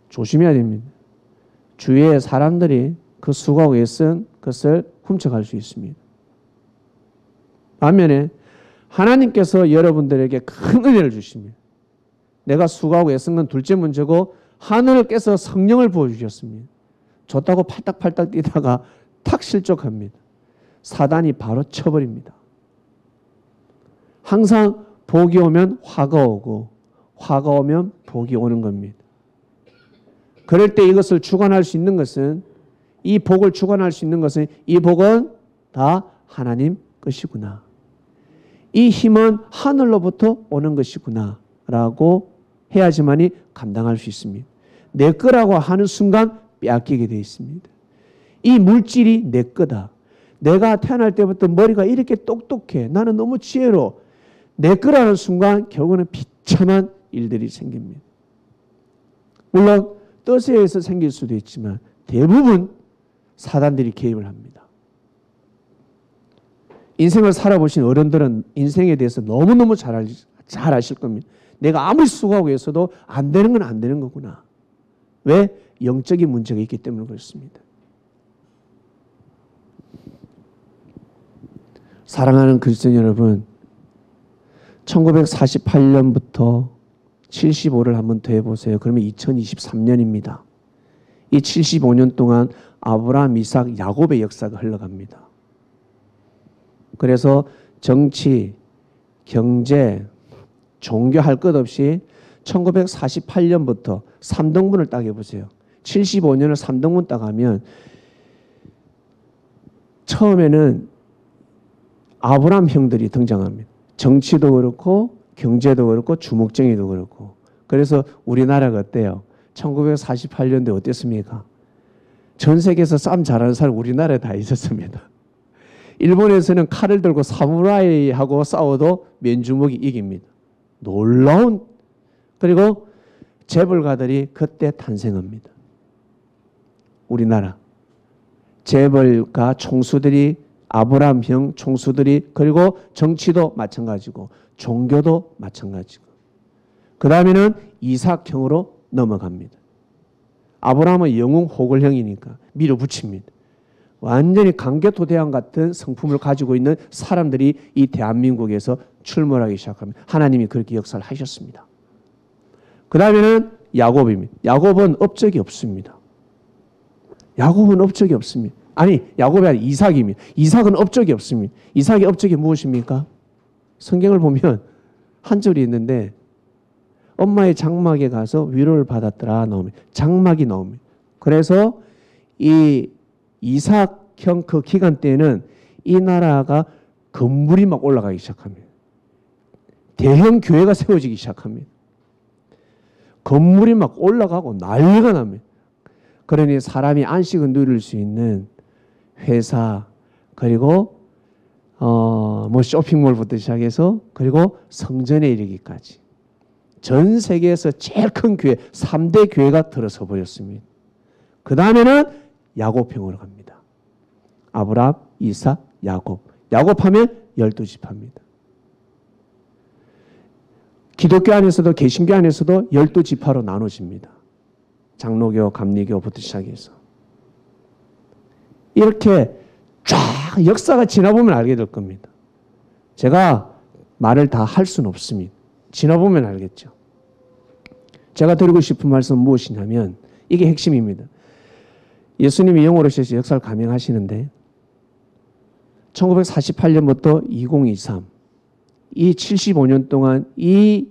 조심해야 됩니다. 주위의 사람들이 그 수고하고 애쓴 것을 훔쳐갈 수 있습니다. 반면에 하나님께서 여러분들에게 큰 은혜를 주십니다. 내가 수고하고 애쓴 건 둘째 문제고 하늘을 깨서 성령을 부어주셨습니다. 줬다고 팔딱팔딱 뛰다가 탁 실족합니다. 사단이 바로 쳐버립니다. 항상 복이 오면 화가 오고 화가 오면 복이 오는 겁니다. 그럴 때 이것을 주관할 수 있는 것은, 이 복을 주관할 수 있는 것은 이 복은 다 하나님 것이구나. 이 힘은 하늘로부터 오는 것이구나 라고 해야지만이 감당할 수 있습니다. 내 거라고 하는 순간 빼앗기게 되어 있습니다. 이 물질이 내 거다. 내가 태어날 때부터 머리가 이렇게 똑똑해. 나는 너무 지혜로워. 내 거라는 순간 결국은 비참한 일들이 생깁니다. 물론 뜻에 의해서 생길 수도 있지만 대부분 사단들이 개입을 합니다. 인생을 살아보신 어른들은 인생에 대해서 너무너무 잘 아실 겁니다. 내가 아무리 수고하고 있어도 안 되는 건 안 되는 거구나. 왜? 영적인 문제가 있기 때문에 그렇습니다. 사랑하는 그리스도 여러분, 1948년부터 75를 한번 더 해보세요. 그러면 2023년입니다. 이 75년 동안 아브라함, 이삭, 야곱의 역사가 흘러갑니다. 그래서 정치, 경제, 종교 할 것 없이 1948년부터 3등분을 딱 해보세요. 75년을 3등분 딱 하면 처음에는 아브라함 형들이 등장합니다. 정치도 그렇고 경제도 그렇고 주목정의도 그렇고. 그래서 우리나라가 어때요? 1948년도에 어땠습니까? 전 세계에서 싸움 잘하는 사람 우리나라에 다 있었습니다. 일본에서는 칼을 들고 사무라이하고 싸워도 맨주먹이 이깁니다. 놀라운. 그리고 재벌가들이 그때 탄생합니다. 우리나라 재벌가 총수들이 아브라함형 총수들이, 그리고 정치도 마찬가지고 종교도 마찬가지고, 그 다음에는 이삭형으로 넘어갑니다. 아브라함은 영웅 호글형이니까 밀어붙입니다. 완전히 강개토대왕 같은 성품을 가지고 있는 사람들이 이 대한민국에서 출몰하기 시작합니다. 하나님이 그렇게 역사를 하셨습니다. 그 다음에는 야곱입니다. 야곱은 업적이 없습니다. 야곱은 업적이 없습니다. 아니, 야곱이 아니라 이삭입니다. 이삭은 업적이 없습니다. 이삭의 업적이 무엇입니까? 성경을 보면 한 절이 있는데 엄마의 장막에 가서 위로를 받았더라 나옵니다. 장막이 나옵니다. 그래서 이 이삭형 그 기간 때에는 이 나라가 건물이 막 올라가기 시작합니다. 대형 교회가 세워지기 시작합니다. 건물이 막 올라가고 난리가 납니다. 그러니 사람이 안식을 누릴 수 있는 회사, 그리고 뭐 쇼핑몰부터 시작해서 그리고 성전에 이르기까지 전 세계에서 제일 큰 교회 3대 교회가 들어서 버렸습니다. 그 다음에는 야곱형으로 갑니다. 아브라함, 이삭, 야곱. 야곱하면 12지파입니다. 기독교 안에서도 개신교 안에서도 12지파로 나눠집니다. 장로교, 감리교부터 시작해서 이렇게 쫙 역사가 지나보면 알게 될 겁니다. 제가 말을 다 할 수는 없습니다. 지나보면 알겠죠. 제가 드리고 싶은 말씀은 무엇이냐면 이게 핵심입니다. 예수님이 영으로 오셔서 역사를 감행하시는데 1948년부터 2023 이 75년 동안 이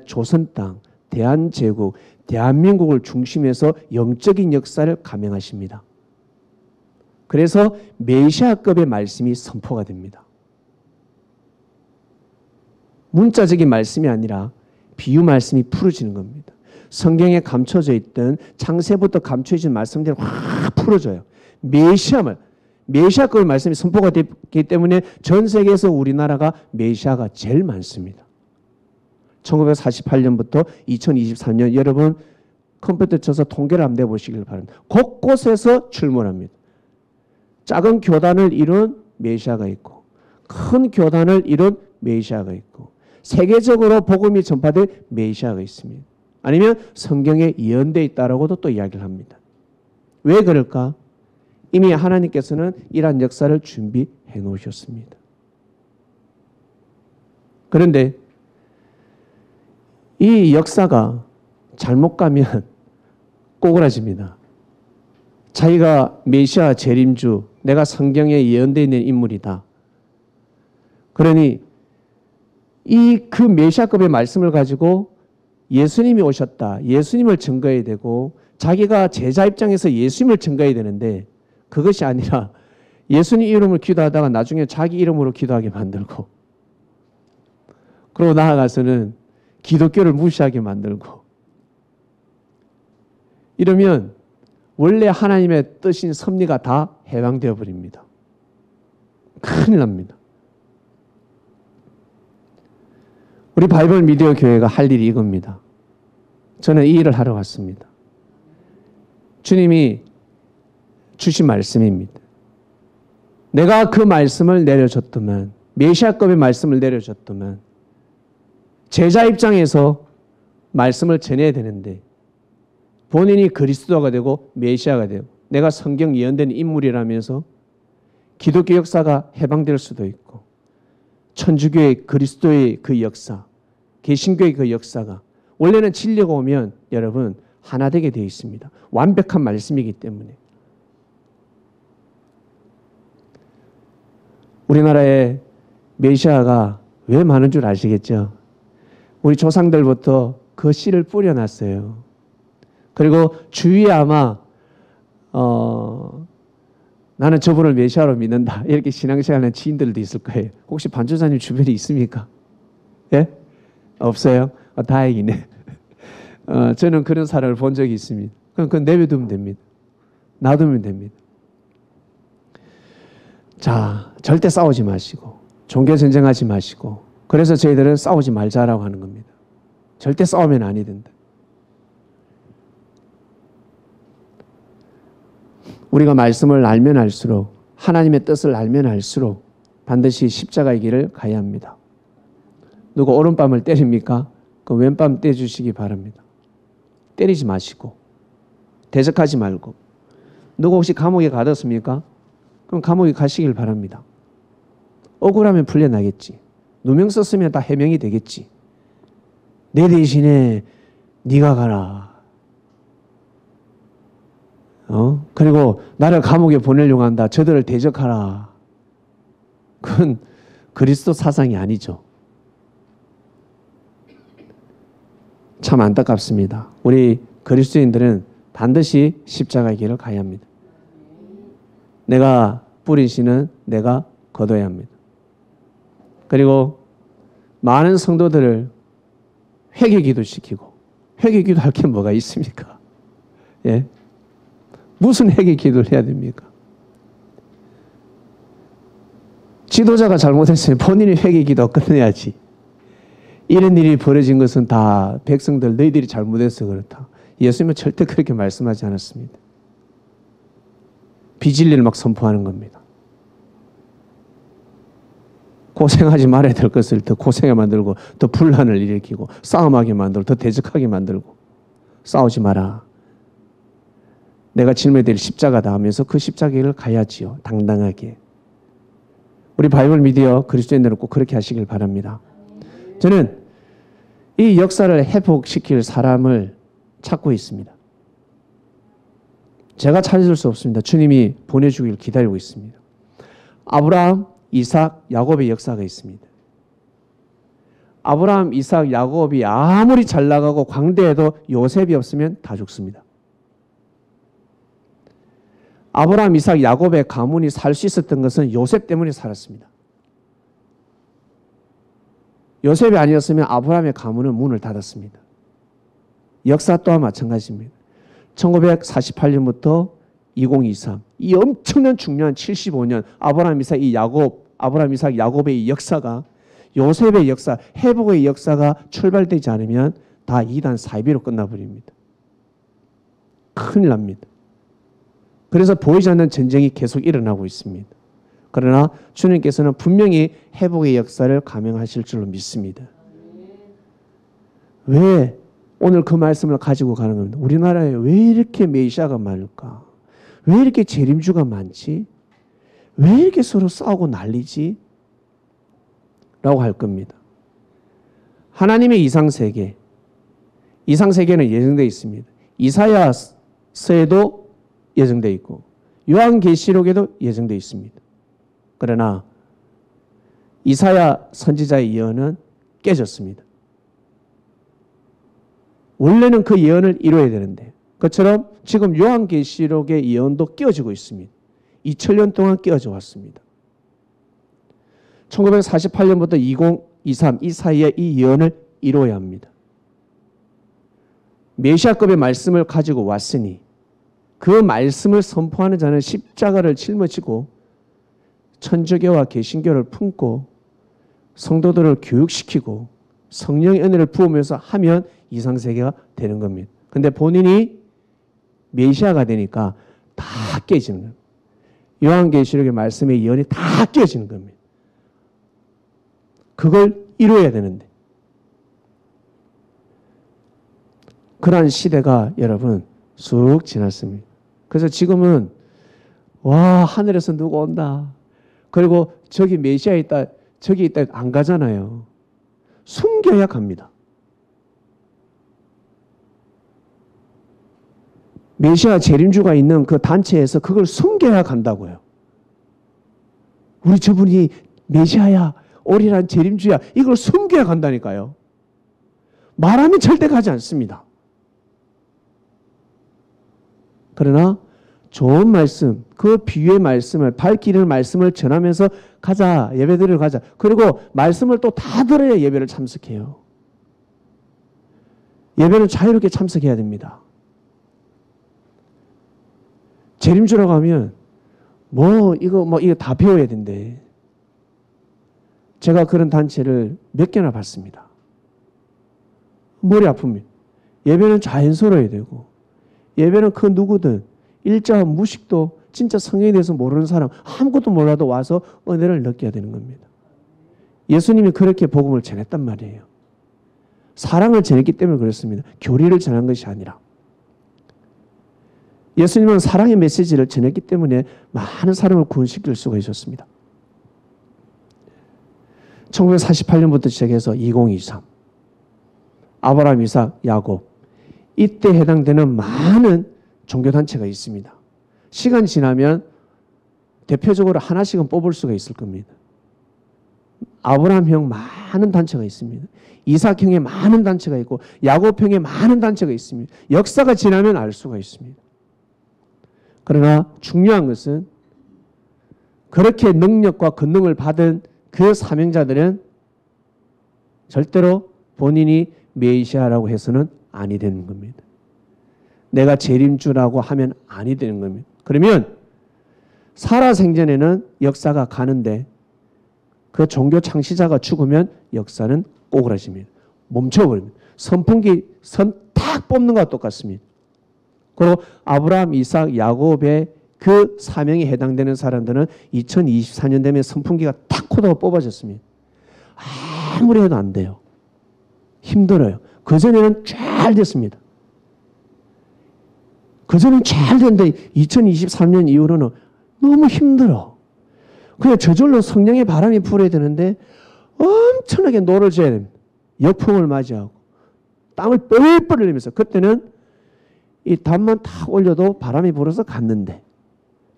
조선 땅, 대한제국, 대한민국을 중심해서 영적인 역사를 감행하십니다. 그래서 메시아급의 말씀이 선포가 됩니다. 문자적인 말씀이 아니라 비유 말씀이 풀어지는 겁니다. 성경에 감춰져 있던 창세부터 감춰진 말씀들이 확 풀어져요. 메시아급의 말씀이 선포가 됐기 때문에 전 세계에서 우리나라가 메시아가 제일 많습니다. 1948년부터 2023년 여러분 컴퓨터 쳐서 통계를 한번 내보시길 바랍니다. 곳곳에서 출몰합니다. 작은 교단을 이룬 메시아가 있고 큰 교단을 이룬 메시아가 있고 세계적으로 복음이 전파된 메시아가 있습니다. 아니면 성경에 예언되어 있다라고도 또 이야기를 합니다. 왜 그럴까? 이미 하나님께서는 이러한 역사를 준비해 놓으셨습니다. 그런데 이 역사가 잘못 가면 꼬그라집니다. 자기가 메시아 재림주, 내가 성경에 예언되어 있는 인물이다. 그러니 그 메시아급의 말씀을 가지고 예수님이 오셨다. 예수님을 증거해야 되고 자기가 제자 입장에서 예수님을 증거해야 되는데 그것이 아니라 예수님 이름을 기도하다가 나중에 자기 이름으로 기도하게 만들고 그러고 나아가서는 기독교를 무시하게 만들고 이러면 원래 하나님의 뜻인 섭리가 다 해방되어 버립니다. 큰일 납니다. 우리 바이블 미디어 교회가 할 일이 이겁니다. 저는 이 일을 하러 왔습니다. 주님이 주신 말씀입니다. 내가 그 말씀을 내려줬더만, 메시아급의 말씀을 내려줬더만 제자 입장에서 말씀을 전해야 되는데 본인이 그리스도가 되고 메시아가 되고 내가 성경 예언된 인물이라면서 기독교 역사가 해방될 수도 있고 천주교의 그리스도의 그 역사, 개신교의 그 역사가 원래는 진리가 오면 여러분 하나 되게 되어 있습니다. 완벽한 말씀이기 때문에. 우리나라에 메시아가 왜 많은 줄 아시겠죠? 우리 조상들부터 그 씨를 뿌려놨어요. 그리고 주위에 아마 나는 저분을 메시아로 믿는다 이렇게 신앙생활하는 지인들도 있을 거예요. 혹시 반주사님 주변에 있습니까? 예? 없어요? 다행이네. 저는 그런 사람을 본 적이 있습니다. 그건 내버려두면 됩니다. 놔두면 됩니다. 자, 절대 싸우지 마시고 종교전쟁하지 마시고 그래서 저희들은 싸우지 말자라고 하는 겁니다. 절대 싸우면 아니 된다. 우리가 말씀을 알면 알수록 하나님의 뜻을 알면 알수록 반드시 십자가의 길을 가야 합니다. 누가 오른밤을 때립니까? 그 왼밤 떼주시기 바랍니다. 때리지 마시고 대적하지 말고. 누가 혹시 감옥에 가뒀습니까? 그럼 감옥에 가시길 바랍니다. 억울하면 풀려나겠지. 누명 썼으면 다 해명이 되겠지. 내 대신에 네가 가라. 그리고 나를 감옥에 보내려고 한다. 저들을 대적하라. 그건 그리스도 사상이 아니죠. 참 안타깝습니다. 우리 그리스도인들은 반드시 십자가의 길을 가야 합니다. 내가 뿌린 씨는 내가 거둬야 합니다. 그리고 많은 성도들을 회개기도 시키고 회개기도 할 게 뭐가 있습니까? 예? 무슨 회개기도를 해야 됩니까? 지도자가 잘못했으면 본인이 회개기도 끝내야지. 이런 일이 벌어진 것은 다 백성들 너희들이 잘못해서 그렇다. 예수님은 절대 그렇게 말씀하지 않았습니다. 비진리를 막 선포하는 겁니다. 고생하지 말아야 될 것을 더 고생하게 만들고 더 분란을 일으키고 싸움하게 만들고 더 대적하게 만들고 싸우지 마라. 내가 짊어질 십자가다 하면서 그 십자가를 가야지요. 당당하게. 우리 바이블 미디어 그리스도인들은 꼭 그렇게 하시길 바랍니다. 저는 이 역사를 회복시킬 사람을 찾고 있습니다. 제가 찾을 수 없습니다. 주님이 보내주길 기다리고 있습니다. 아브라함, 이삭, 야곱의 역사가 있습니다. 아브라함, 이삭, 야곱이 아무리 잘 나가고 광대해도 요셉이 없으면 다 죽습니다. 아브라함, 이삭, 야곱의 가문이 살 수 있었던 것은 요셉 때문에 살았습니다. 요셉이 아니었으면 아브라함의 가문은 문을 닫았습니다. 역사 또한 마찬가지입니다. 1948년부터 2023 이 엄청난 중요한 75년 아브라함, 이삭, 야곱의 이 역사가 요셉의 역사, 회복의 역사가 출발되지 않으면 다 이단 사이비로 끝나버립니다. 큰일 납니다. 그래서 보이지 않는 전쟁이 계속 일어나고 있습니다. 그러나 주님께서는 분명히 회복의 역사를 감행하실 줄로 믿습니다. 왜 오늘 그 말씀을 가지고 가는 겁니다. 우리나라에 왜 이렇게 메시아가 많을까? 왜 이렇게 재림주가 많지? 왜 이렇게 서로 싸우고 난리지? 라고 할 겁니다. 하나님의 이상세계는 예정되어 있습니다. 이사야서에도 예정되어 있고 요한계시록에도 예정되어 있습니다. 그러나 이사야 선지자의 예언은 깨졌습니다. 원래는 그 예언을 이루어야 되는데 그처럼 지금 요한계시록의 예언도 깨어지고 있습니다. 2000년 동안 깨어져 왔습니다. 1948년부터 2023 이 사이에 이 예언을 이루어야 합니다. 메시아급의 말씀을 가지고 왔으니 그 말씀을 선포하는 자는 십자가를 짊어지고 천주교와 개신교를 품고 성도들을 교육시키고 성령의 은혜를 부으면서 하면 이상세계가 되는 겁니다. 근데 본인이 메시아가 되니까 다 깨지는 겁니다. 요한계시록의 말씀의 예언이 다 깨지는 겁니다. 그걸 이루어야 되는데 그러한 시대가 여러분 쑥 지났습니다. 그래서 지금은 와 하늘에서 누가 온다. 그리고 저기 메시아에 있다, 저기 있다 안 가잖아요. 숨겨야 갑니다. 메시아 재림주가 있는 그 단체에서 그걸 숨겨야 간다고요. 우리 저분이 메시아야, 오리란 재림주야, 이걸 숨겨야 간다니까요. 말하면 절대 가지 않습니다. 그러나 좋은 말씀, 그 비유의 말씀을, 밝히는 말씀을 전하면서 가자, 예배드리러 가자. 그리고 말씀을 또 다 들어야 예배를 참석해요. 예배는 자유롭게 참석해야 됩니다. 재림주라고 하면 이거 다 배워야 된대. 제가 그런 단체를 몇 개나 봤습니다. 머리 아픕니다. 예배는 자연스러워야 되고, 예배는 그 누구든 일자 무식도 진짜 성경에 대해서 모르는 사람 아무것도 몰라도 와서 은혜를 느껴야 되는 겁니다. 예수님이 그렇게 복음을 전했단 말이에요. 사랑을 전했기 때문에 그렇습니다. 교리를 전한 것이 아니라. 예수님은 사랑의 메시지를 전했기 때문에 많은 사람을 구원시킬 수가 있었습니다. 1948년부터 시작해서 2023 아브라함, 이삭, 야곱 이때 해당되는 많은 종교단체가 있습니다. 시간이 지나면 대표적으로 하나씩은 뽑을 수가 있을 겁니다. 아브라함형 많은 단체가 있습니다. 이삭형에 많은 단체가 있고 야곱형에 많은 단체가 있습니다. 역사가 지나면 알 수가 있습니다. 그러나 중요한 것은 그렇게 능력과 권능을 받은 그 사명자들은 절대로 본인이 메시아라고 해서는 아니 되는 겁니다. 내가 재림주라고 하면 아니 되는 겁니다. 그러면 살아생전에는 역사가 가는데 그 종교 창시자가 죽으면 역사는 꼬그라집니다. 멈춰버립니다. 선풍기 선 탁 뽑는 것과 똑같습니다. 그리고 아브라함, 이삭, 야곱의 그 사명에 해당되는 사람들은 2024년 되면 선풍기가 탁 코다가 뽑아졌습니다. 아무리 해도 안 돼요. 힘들어요. 그전에는 잘 됐습니다. 그전에는 잘 됐는데 2023년 이후로는 너무 힘들어. 그냥 저절로 성령의 바람이 불어야 되는데 엄청나게 노를 져야 됩니다. 역풍을 맞이하고 땀을 뻘뻘 흘리면서 그때는 이 담만 탁 올려도 바람이 불어서 갔는데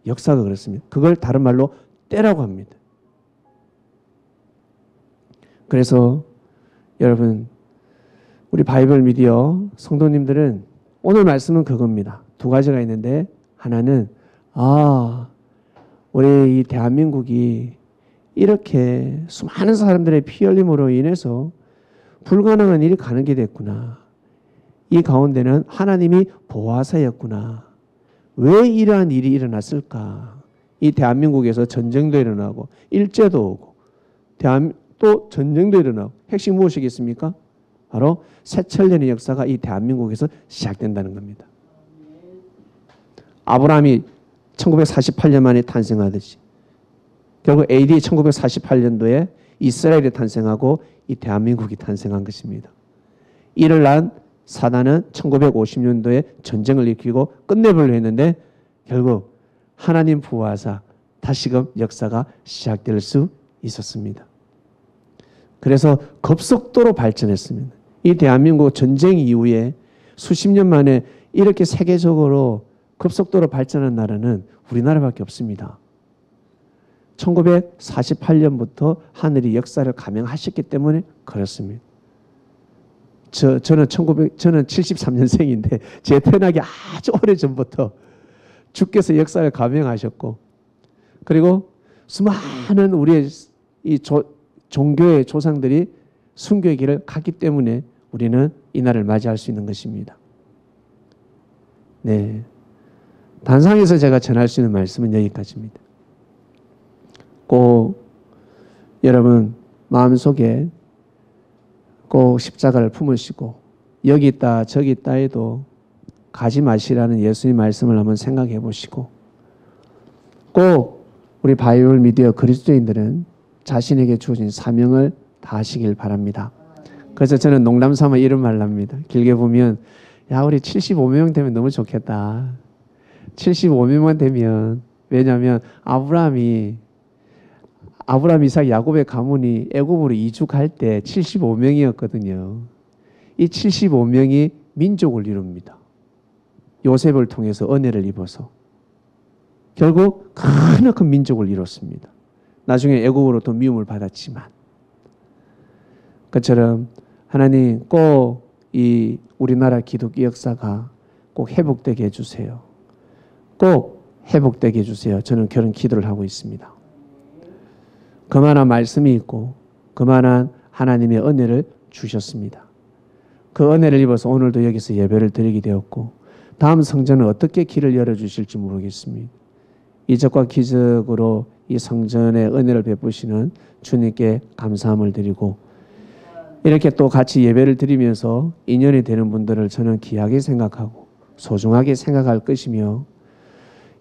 역사가 그렇습니다. 그걸 다른 말로 때라고 합니다. 그래서 여러분 우리 바이블 미디어 성도님들은 오늘 말씀은 그겁니다. 두 가지가 있는데 하나는 우리 이 대한민국이 이렇게 수많은 사람들의 피 흘림으로 인해서 불가능한 일이 가능하게 됐구나. 이 가운데는 하나님이 보호하사였구나. 왜 이러한 일이 일어났을까? 이 대한민국에서 전쟁도 일어나고 일제도 오고 또 전쟁도 일어나고 핵심 무엇이겠습니까? 바로 세천년의 역사가 이 대한민국에서 시작된다는 겁니다. 아브라함이 1948년 만에 탄생하듯이 결국 AD 1948년도에 이스라엘이 탄생하고 이 대한민국이 탄생한 것입니다. 이를 난 사단은 1950년도에 전쟁을 일으키고 끝내버리려 했는데 결국 하나님 부하사 다시금 역사가 시작될 수 있었습니다. 그래서 급속도로 발전했습니다. 이 대한민국 전쟁 이후에 수십 년 만에 이렇게 세계적으로 급속도로 발전한 나라는 우리나라밖에 없습니다. 1948년부터 하늘이 역사를 감행하셨기 때문에 그렇습니다. 저는 73년생인데 제 태어나기 아주 오래전부터 주께서 역사를 감행하셨고 그리고 수많은 우리의 이 종교의 조상들이 순교의 길을 갔기 때문에 우리는 이 날을 맞이할 수 있는 것입니다. 네, 단상에서 제가 전할 수 있는 말씀은 여기까지입니다. 꼭 여러분 마음속에 꼭 십자가를 품으시고 여기 있다 저기 있다 해도 가지 마시라는 예수님 말씀을 한번 생각해 보시고 꼭 우리 바이블 미디어 그리스도인들은 자신에게 주어진 사명을 다하시길 바랍니다. 그래서 저는 농담 삼아 이런 말을 합니다. 길게 보면 야 우리 75명 되면 너무 좋겠다. 75명만 되면 왜냐하면 아브라함이 아브라함, 이삭, 야곱의 가문이 애굽으로 이주할 때 75명이었거든요. 이 75명이 민족을 이룹니다. 요셉을 통해서 은혜를 입어서 결국 큰 민족을 이뤘습니다. 나중에 애굽으로 또 미움을 받았지만 그처럼 하나님 꼭 이 우리나라 기독교 역사가 꼭 회복되게 해주세요. 꼭 회복되게 해주세요. 저는 그런 기도를 하고 있습니다. 그만한 말씀이 있고 그만한 하나님의 은혜를 주셨습니다. 그 은혜를 입어서 오늘도 여기서 예배를 드리게 되었고 다음 성전은 어떻게 길을 열어주실지 모르겠습니다. 이적과 기적으로 이 성전의 은혜를 베푸시는 주님께 감사함을 드리고 이렇게 또 같이 예배를 드리면서 인연이 되는 분들을 저는 귀하게 생각하고 소중하게 생각할 것이며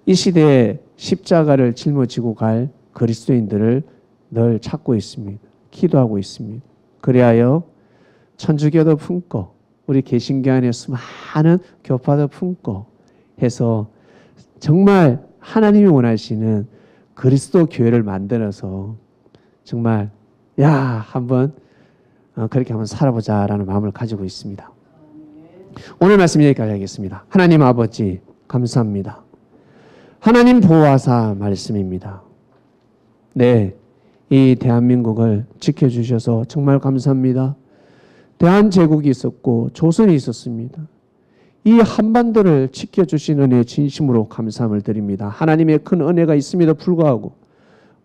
이 시대에 십자가를 짊어지고 갈 그리스도인들을 늘 찾고 있습니다. 기도하고 있습니다. 그리하여 천주교도 품고 우리 개신교 안에 수많은 교파도 품고 해서 정말 하나님이 원하시는 그리스도 교회를 만들어서 정말 한번 그렇게 한번 살아보자라는 마음을 가지고 있습니다. 오늘 말씀 여기까지 하겠습니다. 하나님 아버지 감사합니다. 하나님 보호하사 말씀입니다. 네, 이 대한민국을 지켜주셔서 정말 감사합니다. 대한제국이 있었고 조선이 있었습니다. 이 한반도를 지켜주신 은혜에 진심으로 감사함을 드립니다. 하나님의 큰 은혜가 있음에도 불구하고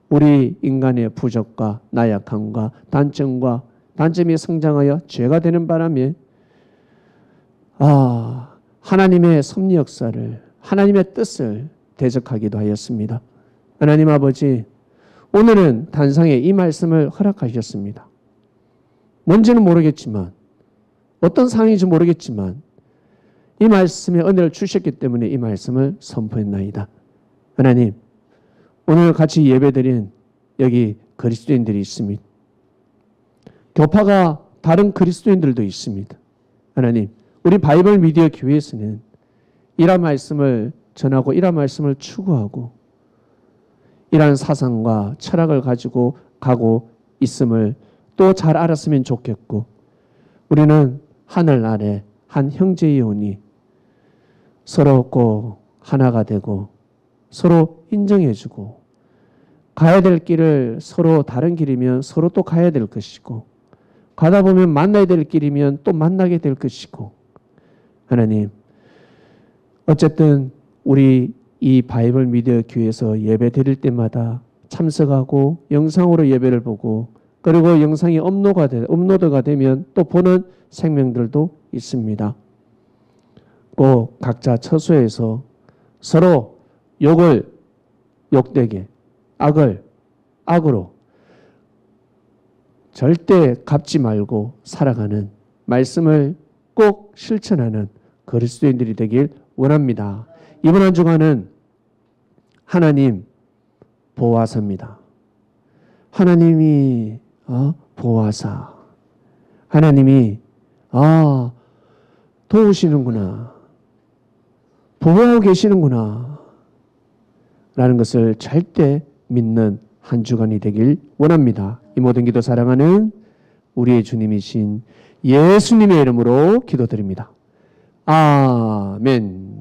우리 인간의 부족과 나약함과 단점이 성장하여 죄가 되는 바람에 하나님의 섭리 역사를 하나님의 뜻을 대적하기도 하였습니다. 하나님 아버지 오늘은 단상에 이 말씀을 허락하셨습니다. 뭔지는 모르겠지만 어떤 상황인지 모르겠지만 이 말씀에 은혜를 주셨기 때문에 이 말씀을 선포했나이다. 하나님 오늘 같이 예배드린 여기 그리스도인들이 있습니다. 교파가 다른 그리스도인들도 있습니다. 하나님 우리 바이블 미디어 교회에서는 이러한 말씀을 전하고 이러한 말씀을 추구하고 이러한 사상과 철학을 가지고 가고 있음을 또 잘 알았으면 좋겠고 우리는 하늘 아래 한 형제이오니 서로 꼭 하나가 되고 서로 인정해주고 가야 될 길을 서로 다른 길이면 서로 또 가야 될 것이고 가다 보면 만나야 될 길이면 또 만나게 될 것이고 하나님 어쨌든 우리 이 바이블 미디어 교회에서 예배 드릴 때마다 참석하고 영상으로 예배를 보고 그리고 영상이 업로드가 되면 또 보는 생명들도 있습니다. 꼭 각자 처소에서 서로 욕을 욕되게 악을 악으로 절대 갚지 말고 살아가는 말씀을 꼭 실천하는 그리스도인들이 되길 원합니다. 이번 한 주간은 하나님 보호하사입니다. 하나님이 보호하사 하나님이 도우시는구나 보호하고 계시는구나 라는 것을 절대 믿는 한 주간이 되길 원합니다. 이 모든 기도 사랑하는 우리의 주님이신 예수님의 이름으로 기도드립니다. 아멘.